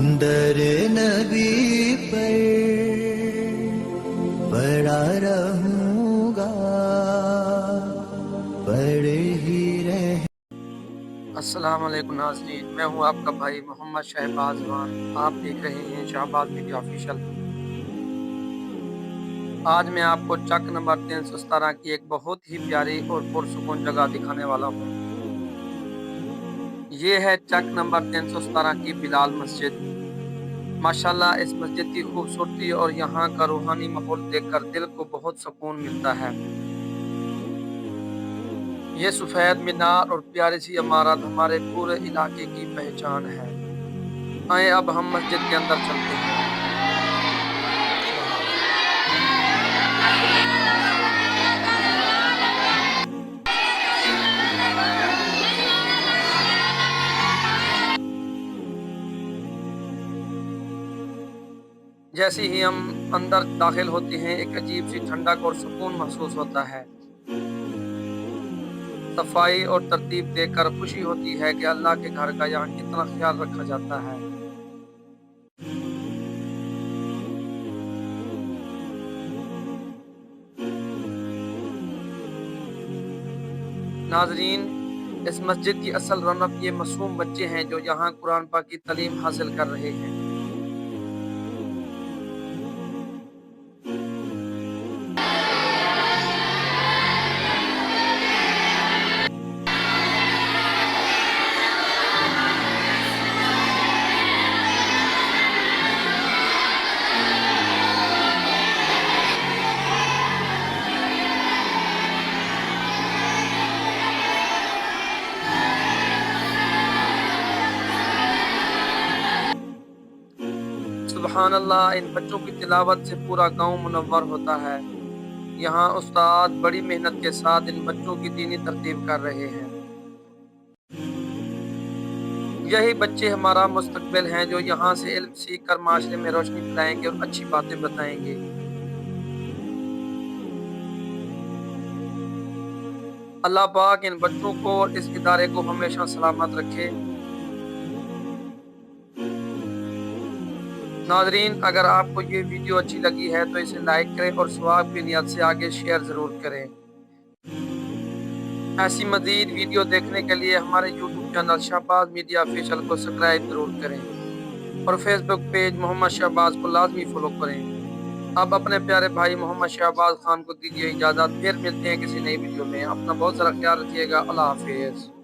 در نبی پر پڑا رہوں گا، پڑے ہی رہ۔ السلام علیکم ناظرین، میں ہوں آپ کا بھائی محمد شہباز وان۔ آپ دیکھ رہے ہیں شہباز میڈیا آفیشل۔ آج میں آپ کو چک نمبر 317 کی ایک بہت ہی پیاری اور پرسکون جگہ دکھانے والا ہوں۔ یہ ہے چک نمبر 317 کی بلال مسجد۔ ماشاءاللہ اس مسجد کی خوبصورتی اور یہاں کا روحانی ماحول دیکھ کر دل کو بہت سکون ملتا ہے۔ یہ سفید مینار اور پیاری سی عمارت ہمارے پورے علاقے کی پہچان ہے۔ آئیں اب ہم مسجد کے اندر چلتے ہیں۔ جیسے ہی ہم اندر داخل ہوتے ہیں ایک عجیب سی ٹھنڈک اور سکون محسوس ہوتا ہے۔ صفائی اور ترتیب دیکھ کر خوشی ہوتی ہے کہ اللہ کے گھر کا یہاں کتنا خیال رکھا جاتا ہے۔ ناظرین، اس مسجد کی اصل رونق یہ معصوم بچے ہیں جو یہاں قرآن پاک کی تعلیم حاصل کر رہے ہیں۔ سبحان اللہ، ان بچوں کی تلاوت سے پورا گاؤں منور ہوتا ہے۔ یہاں استاد بڑی محنت کے ساتھ ان بچوں کی دینی ترتیب کر رہے ہیں۔ یہی بچے ہمارا مستقبل ہیں جو یہاں سے علم سیکھ کر معاشرے میں روشنی پھیلائیں گے اور اچھی باتیں بتائیں گے۔ اللہ پاک ان بچوں کو اور اس ادارے کو ہمیشہ سلامت رکھے۔ ناظرین، اگر آپ کو یہ ویڈیو اچھی لگی ہے تو اسے لائک کریں اور ثواب کی نیت سے آگے شیئر ضرور کریں۔ ایسی مزید ویڈیو دیکھنے کے لیے ہمارے YouTube channel Shahbaz media official کو سبسکرائب ضرور کریں اور Facebook page Muhammad Shahbaz کو لازمی فالو کریں۔ اب اپنے پیارے بھائی محمد شہباز خان کو دیجیے اجازت، پھر ملتے ہیں کسی نئی ویڈیو میں۔ اپنا بہت سارا خیال رکھیے گا۔ اللہ حافظ۔